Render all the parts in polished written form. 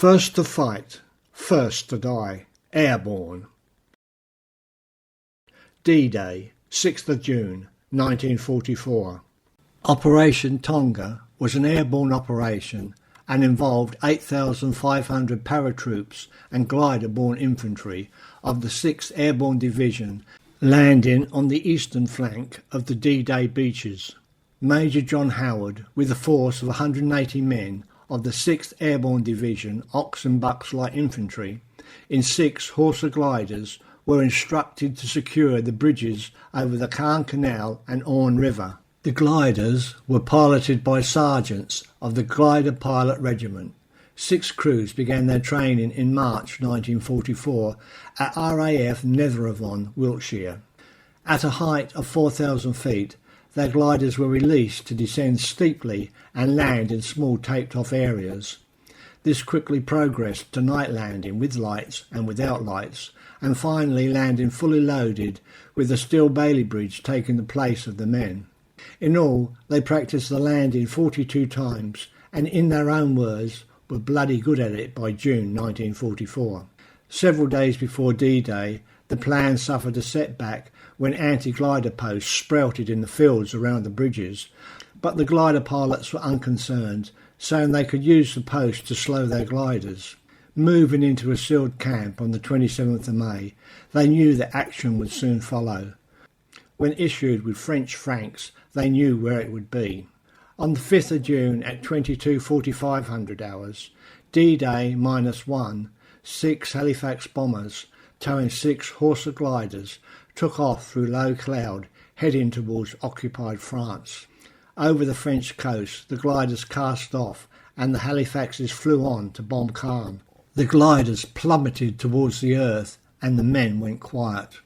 First to fight, first to die. Airborne. D-Day, 6th of June, 1944. Operation Tonga was an airborne operation and involved 8,500 paratroops and glider-borne infantry of the 6th Airborne Division landing on the eastern flank of the D-Day beaches. Major John Howard, with a force of 180 men of the 6th Airborne Division Ox and Bucks Light Infantry, in 6 Horsa gliders, were instructed to secure the bridges over the Caen Canal and Orne River. The gliders were piloted by sergeants of the Glider Pilot Regiment. 6 crews began their training in March 1944 at RAF Netheravon, Wiltshire. At a height of 4,000 feet, their gliders were released to descend steeply and land in small taped-off areas. This quickly progressed to night landing with lights and without lights, and finally landing fully loaded, with the steel Bailey Bridge taking the place of the men. In all, they practised the landing 42 times, and in their own words, were bloody good at it by June 1944. Several days before D-Day, the plan suffered a setback when anti-glider posts sprouted in the fields around the bridges, but the glider pilots were unconcerned, saying they could use the posts to slow their gliders. Moving into a sealed camp on the 27th of May, they knew that action would soon follow. When issued with French francs, they knew where it would be. On the 5th of June at 22:45 hours, D-Day -1, 6 Halifax bombers, towing 6 Horsa gliders, took off through low cloud, heading towards occupied France. Over the French coast, the gliders cast off, and the Halifaxes flew on to bomb Caen. The gliders plummeted towards the earth, and the men went quiet.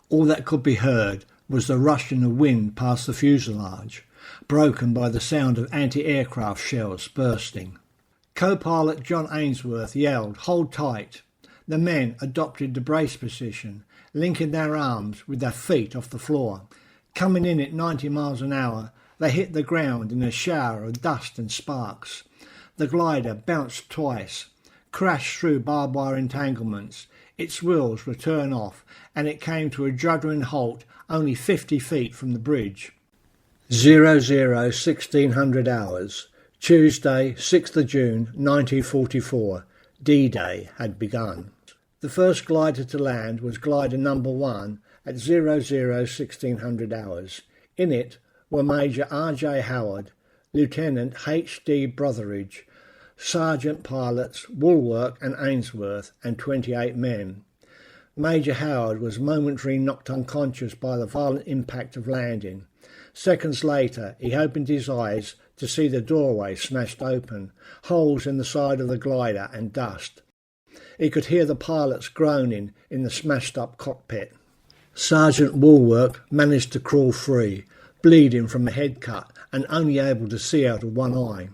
All that could be heard was the rushing of wind past the fuselage, broken by the sound of anti-aircraft shells bursting. Co-pilot John Ainsworth yelled, "Hold tight." The men adopted the brace position, linking their arms with their feet off the floor. Coming in at 90 miles an hour, they hit the ground in a shower of dust and sparks. The glider bounced twice, crashed through barbed wire entanglements. Its wheels were turned off, and it came to a juddering halt only 50 feet from the bridge. 00:16 hours, Tuesday, 6th of June, 1944. D-Day had begun. The first glider to land was glider number 1 at 00:16 hours. In it were Major R.J. Howard, Lieutenant H.D. Brotheridge, Sergeant pilots Woolwork and Ainsworth, and 28 men. Major Howard was momentarily knocked unconscious by the violent impact of landing. Seconds later, he opened his eyes to see the doorway smashed open, holes in the side of the glider and dust. He could hear the pilots groaning in the smashed-up cockpit. Sergeant Woolwork managed to crawl free, bleeding from a head cut and only able to see out of one eye.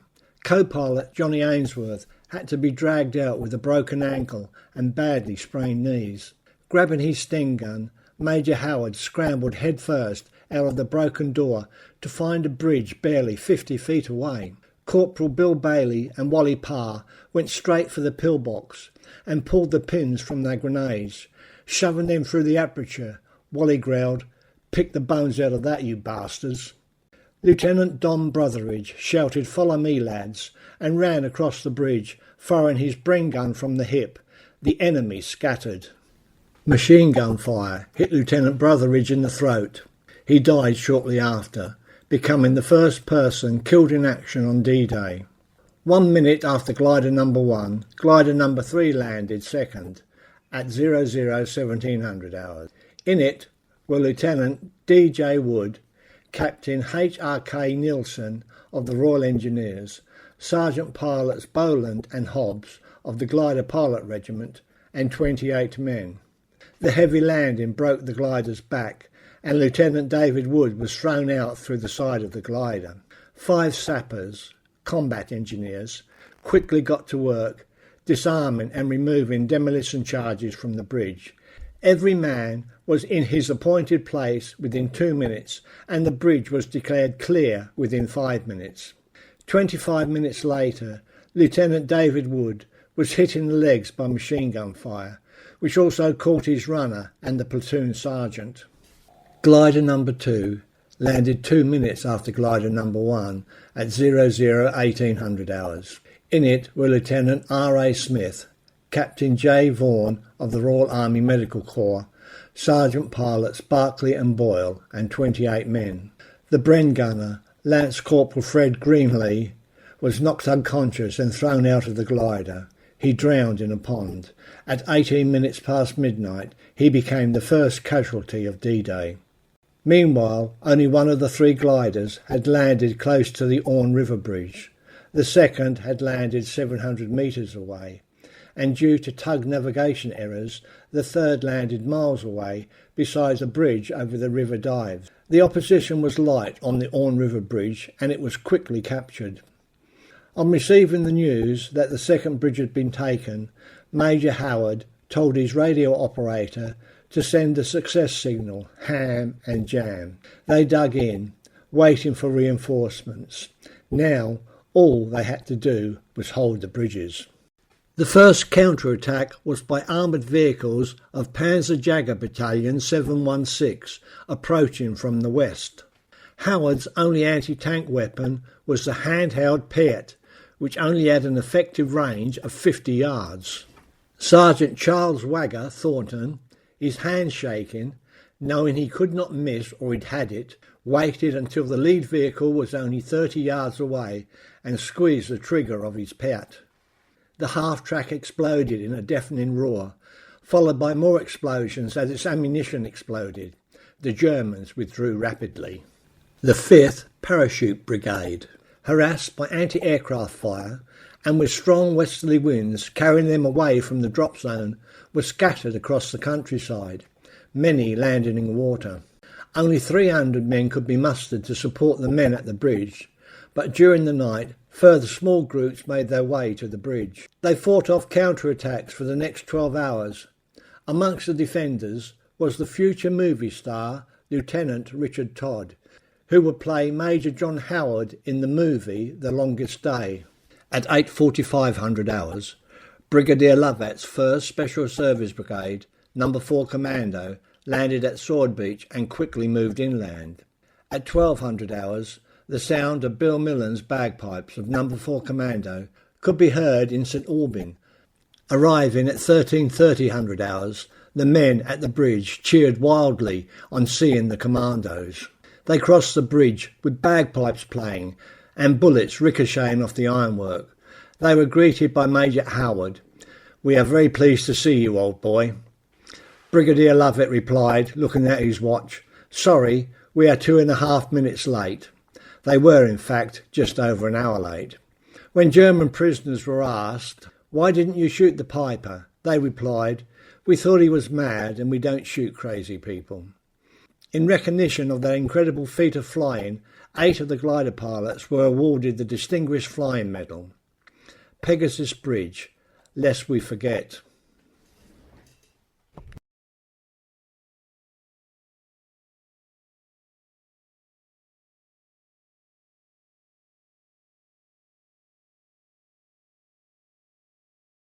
Co-pilot Johnny Ainsworth had to be dragged out with a broken ankle and badly sprained knees. Grabbing his Sting gun, Major Howard scrambled headfirst out of the broken door to find a bridge barely 50 feet away. Corporal Bill Bailey and Wally Parr went straight for the pillbox and pulled the pins from their grenades. Shoving them through the aperture, Wally growled, "Pick the bones out of that, you bastards." Lieutenant Dom Brotheridge shouted, "Follow me, lads," and ran across the bridge, firing his Bren gun from the hip. The enemy scattered. Machine gun fire hit Lieutenant Brotheridge in the throat. He died shortly after, becoming the first person killed in action on D-Day. 1 minute after glider number 1, glider number 3 landed second at 00:17 hours. In it were Lieutenant D.J. Wood, Captain H.R.K. Nielsen of the Royal Engineers, Sergeant Pilots Boland and Hobbs of the Glider Pilot Regiment, and 28 men. The heavy landing broke the glider's back, and Lieutenant David Wood was thrown out through the side of the glider. 5 sappers, combat engineers, quickly got to work, disarming and removing demolition charges from the bridge. Every man was in his appointed place within 2 minutes, and the bridge was declared clear within 5 minutes. 25 minutes later, Lieutenant David Wood was hit in the legs by machine gun fire, which also caught his runner and the platoon sergeant. Glider number 2 landed 2 minutes after glider number 1 at 00:1800 hours. In it were Lieutenant R.A. Smith, Captain J. Vaughan of the Royal Army Medical Corps, Sergeant Pilots Barclay and Boyle, and 28 men. The Bren gunner, Lance Corporal Fred Greenlee, was knocked unconscious and thrown out of the glider. He drowned in a pond. At 18 minutes past midnight, he became the first casualty of D-Day. Meanwhile, only one of the 3 gliders had landed close to the Orne River Bridge. The second had landed 700 metres away, and due to tug navigation errors, the third landed miles away beside a bridge over the River Dives. The opposition was light on the Orne River Bridge, and it was quickly captured. On receiving the news that the second bridge had been taken, Major Howard told his radio operator to send a success signal, ham and jam. They dug in, waiting for reinforcements. Now, all they had to do was hold the bridges. The first counterattack was by armoured vehicles of Panzer Jager Battalion 716, approaching from the west. Howard's only anti-tank weapon was the handheld PET, which only had an effective range of 50 yards. Sergeant Charles Wagger Thornton, his hand shaking, knowing he could not miss or he'd had it, waited until the lead vehicle was only 30 yards away and squeezed the trigger of his PET. The half-track exploded in a deafening roar, followed by more explosions as its ammunition exploded. The Germans withdrew rapidly. The 5th Parachute Brigade, harassed by anti-aircraft fire and with strong westerly winds carrying them away from the drop zone, were scattered across the countryside, many landing in water. Only 300 men could be mustered to support the men at the bridge, but during the night further small groups made their way to the bridge. They fought off counterattacks for the next 12 hours. Amongst the defenders was the future movie star Lieutenant Richard Todd, who would play Major John Howard in the movie The Longest Day. At 8:45 hours, Brigadier Lovett's 1st Special Service Brigade, No. 4 Commando, landed at Sword Beach and quickly moved inland. At 1200 hours, the sound of Bill Millen's bagpipes of No. 4 Commando could be heard in St Albin. Arriving at 1330 hours, the men at the bridge cheered wildly on seeing the commandos. They crossed the bridge with bagpipes playing and bullets ricocheting off the ironwork. They were greeted by Major Howard. "We are very pleased to see you, old boy." Brigadier Lovett replied, looking at his watch, "Sorry, we are 2.5 minutes late." They were, in fact, just over an hour late. When German prisoners were asked, "Why didn't you shoot the piper?" they replied, "We thought he was mad and we don't shoot crazy people." In recognition of their incredible feat of flying, 8 of the glider pilots were awarded the Distinguished Flying Medal. PEGASUS Bridge, lest we forget.